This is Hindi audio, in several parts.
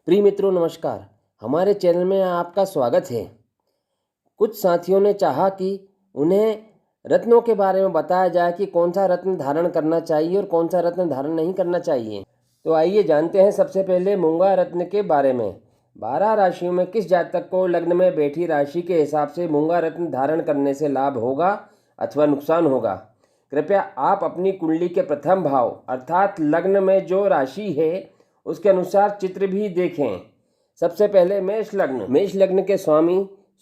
प्रिय मित्रों नमस्कार। हमारे चैनल में आपका स्वागत है। कुछ साथियों ने चाहा कि उन्हें रत्नों के बारे में बताया जाए कि कौन सा रत्न धारण करना चाहिए और कौन सा रत्न धारण नहीं करना चाहिए। तो आइए जानते हैं सबसे पहले मूंगा रत्न के बारे में। 12 राशियों में किस जातक को लग्न में बैठी राशि के हिसाब से मूंगा रत्न धारण करने से लाभ होगा अथवा नुकसान होगा। कृपया आप अपनी कुंडली के प्रथम भाव अर्थात लग्न में जो राशि है उसके अनुसार चित्र भी देखें। सबसे पहले मेष लग्न के स्वामी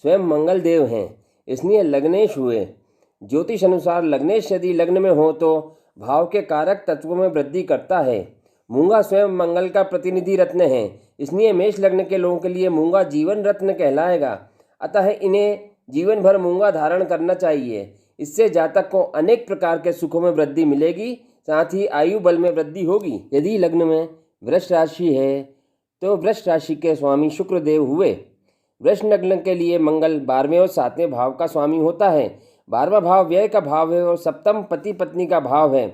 स्वयं मंगल देव हैं, इसलिए लग्नेश हुए। ज्योतिष अनुसार लग्नेश यदि लग्न में हो तो भाव के कारक तत्वों में वृद्धि करता है। मूंगा स्वयं मंगल का प्रतिनिधि रत्न है, इसलिए मेष लग्न के लोगों के लिए मूंगा जीवन रत्न कहलाएगा। अतः इन्हें जीवन भर मूंगा धारण करना चाहिए। इससे जातक को अनेक प्रकार के सुखों में वृद्धि मिलेगी, साथ ही आयु बल में वृद्धि होगी। यदि लग्न में वृष राशि है तो वृष राशि के स्वामी शुक्र देव हुए। वृष लग्न के लिए मंगल 12वें और 7वें भाव का स्वामी होता है। 12वां भाव व्यय का भाव है और सप्तम पति पत्नी का भाव है।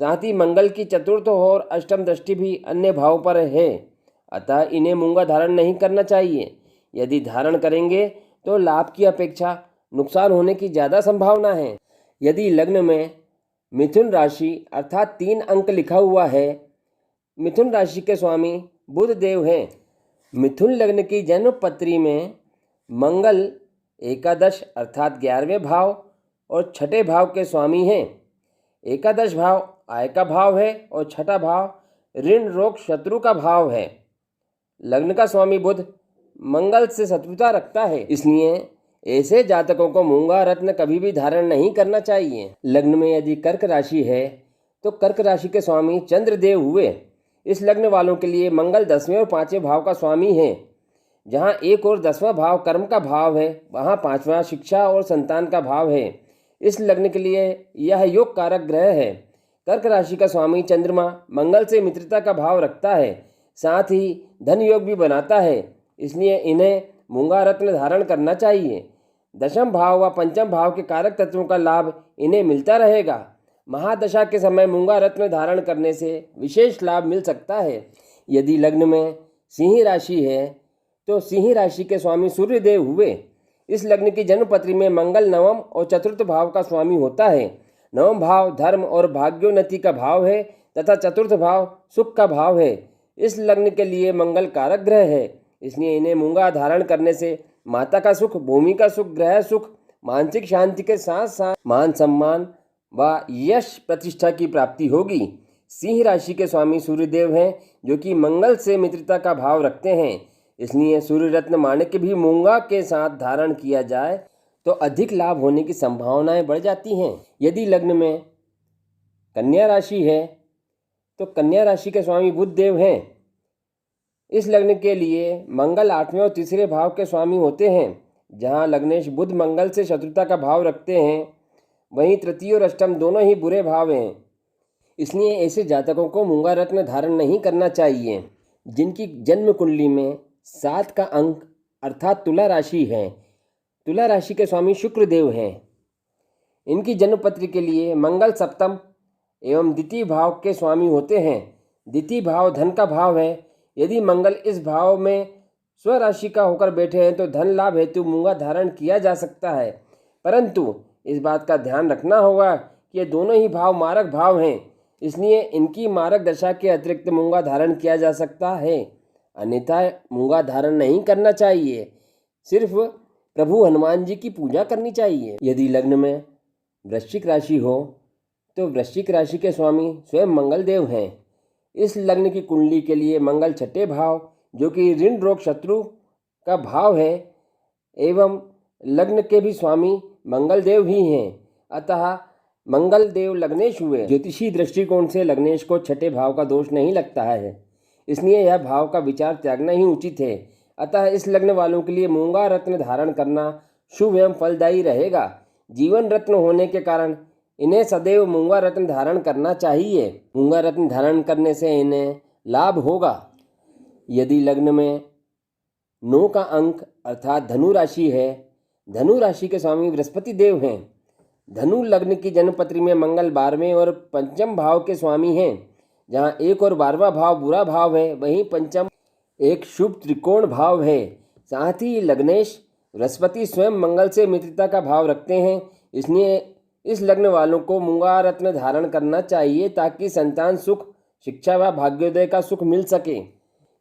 साथ ही मंगल की चतुर्थ और अष्टम दृष्टि भी अन्य भाव पर है। अतः इन्हें मूंगा धारण नहीं करना चाहिए। यदि धारण करेंगे तो लाभ की अपेक्षा नुकसान होने की ज़्यादा संभावना है। यदि लग्न में मिथुन राशि अर्थात 3 अंक लिखा हुआ है, मिथुन राशि के स्वामी बुध देव हैं। मिथुन लग्न की जन्म पत्री में मंगल एकादश अर्थात 11वें भाव और 6ठे भाव के स्वामी हैं। एकादश भाव आय का भाव है और 6ठा भाव ऋण रोग शत्रु का भाव है। लग्न का स्वामी बुध मंगल से शत्रुता रखता है, इसलिए ऐसे जातकों को मूंगा रत्न कभी भी धारण नहीं करना चाहिए। लग्न में यदि कर्क राशि है तो कर्क राशि के स्वामी चंद्रदेव हुए। इस लग्न वालों के लिए मंगल 10वें और 5वें भाव का स्वामी है। जहां 1 और 10वां भाव कर्म का भाव है, वहां 5वां शिक्षा और संतान का भाव है। इस लग्न के लिए यह योग कारक ग्रह है। कर्क राशि का स्वामी चंद्रमा मंगल से मित्रता का भाव रखता है, साथ ही धन योग भी बनाता है, इसलिए इन्हें मूंगा रत्न धारण करना चाहिए। दशम भाव व पंचम भाव के कारक तत्वों का लाभ इन्हें मिलता रहेगा। महादशा के समय मूंगा रत्न धारण करने से विशेष लाभ मिल सकता है। यदि लग्न में सिंह राशि है तो सिंह राशि के स्वामी सूर्यदेव हुए। इस लग्न की जन्मपत्री में मंगल 9वें और चतुर्थ भाव का स्वामी होता है। 9वां भाव धर्म और भाग्योन्नति का भाव है तथा चतुर्थ भाव सुख का भाव है। इस लग्न के लिए मंगल कारक ग्रह है, इसलिए इन्हें मूंगा धारण करने से माता का सुख, भूमि का सुख, ग्रह सुख, मानसिक शांति के साथ साथ मान सम्मान व यश प्रतिष्ठा की प्राप्ति होगी। सिंह राशि के स्वामी सूर्यदेव हैं, जो कि मंगल से मित्रता का भाव रखते हैं, इसलिए सूर्य रत्न माणिक्य भी मूंगा के साथ धारण किया जाए तो अधिक लाभ होने की संभावनाएं बढ़ जाती हैं। यदि लग्न में कन्या राशि है तो कन्या राशि के स्वामी बुध देव हैं। इस लग्न के लिए मंगल 8वें और तीसरे भाव के स्वामी होते हैं। जहां लग्नेश बुध मंगल से शत्रुता का भाव रखते हैं, वहीं तृतीय और अष्टम दोनों ही बुरे भाव हैं, इसलिए ऐसे जातकों को मूंगा रत्न धारण नहीं करना चाहिए। जिनकी जन्म कुंडली में 7 का अंक अर्थात तुला राशि है, तुला राशि के स्वामी शुक्र देव हैं। इनकी जन्मपत्री के लिए मंगल सप्तम एवं द्वितीय भाव के स्वामी होते हैं। द्वितीय भाव धन का भाव है। यदि मंगल इस भाव में स्वराशि का होकर बैठे हैं तो धन लाभ हेतु मूंगा धारण किया जा सकता है, परंतु इस बात का ध्यान रखना होगा कि ये दोनों ही भाव मारक भाव हैं, इसलिए इनकी मारक दशा के अतिरिक्त मूंगा धारण किया जा सकता है, अन्यथा मूंगा धारण नहीं करना चाहिए। सिर्फ प्रभु हनुमान जी की पूजा करनी चाहिए। यदि लग्न में वृश्चिक राशि हो तो वृश्चिक राशि के स्वामी स्वयं मंगल देव हैं। इस लग्न की कुंडली के लिए मंगल 6ठे भाव जो कि ऋण रोग शत्रु का भाव है एवं लग्न के भी स्वामी मंगल देव ही हैं, अतः मंगल देव लग्नेश हुए। ज्योतिषी दृष्टिकोण से लग्नेश को 6ठे भाव का दोष नहीं लगता है, इसलिए यह भाव का विचार त्यागना ही उचित है। अतः इस लग्न वालों के लिए मूंगा रत्न धारण करना शुभ एवं फलदायी रहेगा। जीवन रत्न होने के कारण इन्हें सदैव मूंगा रत्न धारण करना चाहिए। मूंगा रत्न धारण करने से इन्हें लाभ होगा। यदि लग्न में 9 का अंक अर्थात धनु राशि है, धनु राशि के स्वामी बृहस्पति देव हैं। धनु लग्न की जन्मपत्री में मंगल 12वें और पंचम भाव के स्वामी हैं। जहां 1 और 12वां भाव बुरा भाव है, वहीं पंचम एक शुभ त्रिकोण भाव है। साथ ही लग्नेश बृहस्पति स्वयं मंगल से मित्रता का भाव रखते हैं, इसलिए इस लग्न वालों को मूंगा रत्न धारण करना चाहिए ताकि संतान सुख, शिक्षा व भाग्योदय का सुख मिल सके।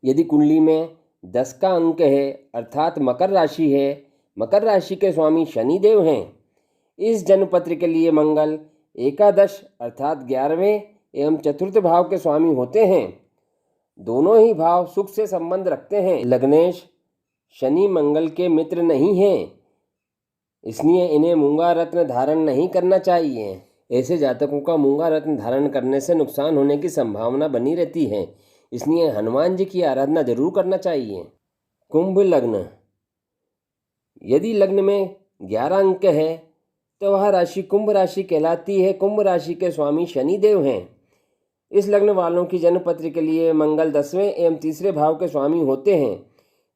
यदि कुंडली में 10 का अंक है अर्थात मकर राशि है, मकर राशि के स्वामी शनिदेव हैं, इस जन्मपत्र के लिए मंगल एकादश अर्थात 11वें एवं चतुर्थ भाव के स्वामी होते हैं। दोनों ही भाव सुख से संबंध रखते हैं। लग्नेश शनि मंगल के मित्र नहीं हैं, इसलिए इन्हें मूंगा रत्न धारण नहीं करना चाहिए। ऐसे जातकों का मूंगा रत्न धारण करने से नुकसान होने की संभावना बनी रहती है, इसलिए हनुमान जी की आराधना जरूर करना चाहिए। कुंभ लग्न। यदि लग्न में 11 अंक है तो वह राशि कुंभ राशि कहलाती है। कुंभ राशि के स्वामी शनिदेव हैं। इस लग्न वालों की जन्मपत्र के लिए मंगल 10वें एवं तीसरे भाव के स्वामी होते हैं।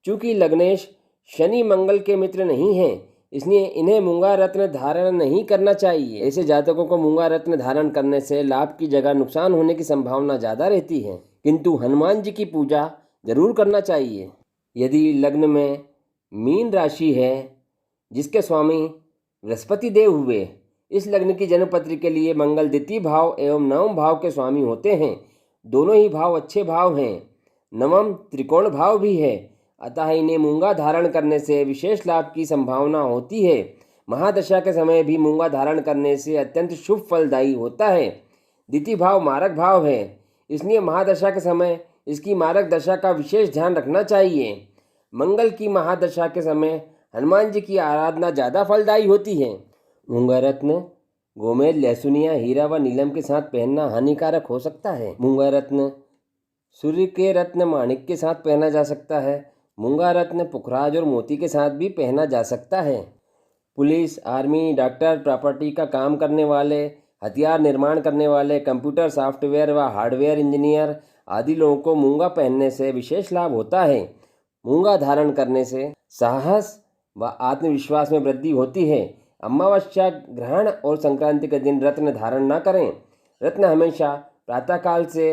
चूँकि लग्नेश शनि मंगल के मित्र नहीं हैं, इसलिए इन्हें मूंगा रत्न धारण नहीं करना चाहिए। ऐसे जातकों को मूंगा रत्न धारण करने से लाभ की जगह नुकसान होने की संभावना ज़्यादा रहती है, किंतु हनुमान जी की पूजा जरूर करना चाहिए। यदि लग्न में मीन राशि है जिसके स्वामी बृहस्पति देव हुए, इस लग्न की जन्मपत्री के लिए मंगल द्वितीय भाव एवं नवम भाव के स्वामी होते हैं। दोनों ही भाव अच्छे भाव हैं, नवम त्रिकोण भाव भी है, अतः इन्हें मूंगा धारण करने से विशेष लाभ की संभावना होती है। महादशा के समय भी मूंगा धारण करने से अत्यंत शुभ फलदायी होता है। द्वितीय भाव मारक भाव है, इसलिए महादशा के समय इसकी मारक दशा का विशेष ध्यान रखना चाहिए। मंगल की महादशा के समय हनुमान जी की आराधना ज़्यादा फलदायी होती है। मूंगा रत्न गोमेद, लहसुनिया, हीरा व नीलम के साथ पहनना हानिकारक हो सकता है। मूंगा रत्न सूर्य के रत्न माणिक के साथ पहना जा सकता है। मूंगा रत्न पुखराज और मोती के साथ भी पहना जा सकता है। पुलिस, आर्मी, डॉक्टर, प्रॉपर्टी का काम करने वाले, हथियार निर्माण करने वाले, कंप्यूटर सॉफ्टवेयर व हार्डवेयर इंजीनियर आदि लोगों को मूंगा पहनने से विशेष लाभ होता है। मूंगा धारण करने से साहस व आत्मविश्वास में वृद्धि होती है। अमावस्या, ग्रहण और संक्रांति के दिन रत्न धारण न करें। रत्न हमेशा प्रातःकाल से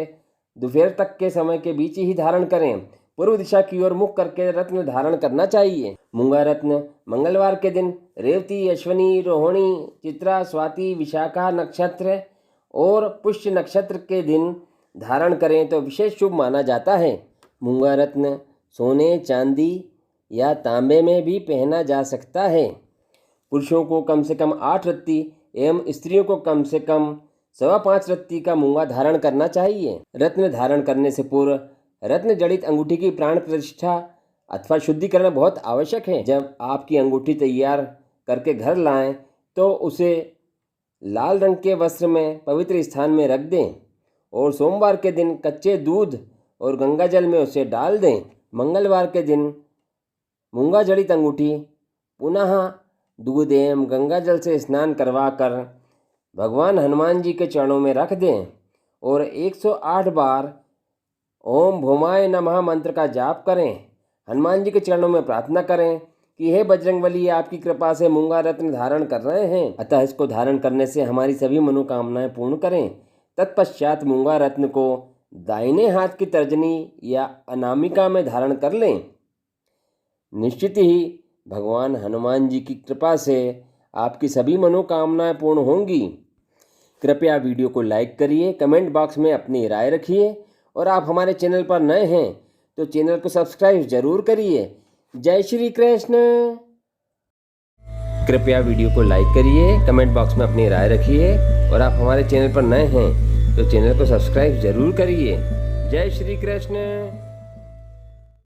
दोपहर तक के समय के बीच ही धारण करें। पूर्व दिशा की ओर मुख करके रत्न धारण करना चाहिए। मूंगा रत्न मंगलवार के दिन रेवती, अश्विनी, रोहिणी, चित्रा, स्वाति, विशाखा नक्षत्र और पुष्य नक्षत्र के दिन धारण करें तो विशेष शुभ माना जाता है। मूंगा रत्न सोने, चांदी या तांबे में भी पहना जा सकता है। पुरुषों को कम से कम 8 रत्ती एवं स्त्रियों को कम से कम 5.25 रत्ती का मूंगा धारण करना चाहिए। रत्न धारण करने से पूर्व रत्न जड़ित अंगूठी की प्राण प्रतिष्ठा अथवा शुद्धिकरण बहुत आवश्यक है। जब आपकी अंगूठी तैयार करके घर लाएं तो उसे लाल रंग के वस्त्र में पवित्र स्थान में रख दें और सोमवार के दिन कच्चे दूध और गंगा जल में उसे डाल दें। मंगलवार के दिन मूंगा जड़ित अंगूठी पुनः दूध एवं गंगा जल से स्नान करवा कर भगवान हनुमान जी के चरणों में रख दें और 108 बार ओम भौमाय नमः मंत्र का जाप करें। हनुमान जी के चरणों में प्रार्थना करें कि हे बजरंगबली, आपकी कृपा से मूंगा रत्न धारण कर रहे हैं, अतः इसको धारण करने से हमारी सभी मनोकामनाएं पूर्ण करें। तत्पश्चात मूंगा रत्न को दाहिने हाथ की तर्जनी या अनामिका में धारण कर लें। निश्चित ही भगवान हनुमान जी की कृपा से आपकी सभी मनोकामनाएं पूर्ण होंगी। कृपया वीडियो को लाइक करिए, कमेंट बॉक्स में अपनी राय रखिए और आप हमारे चैनल पर नए हैं तो चैनल को सब्सक्राइब जरूर करिए। जय श्री कृष्ण। कृपया वीडियो को लाइक करिए, कमेंट बॉक्स में अपनी राय रखिए और आप हमारे चैनल पर नए हैं तो चैनल को सब्सक्राइब जरूर करिए। जय श्री कृष्ण।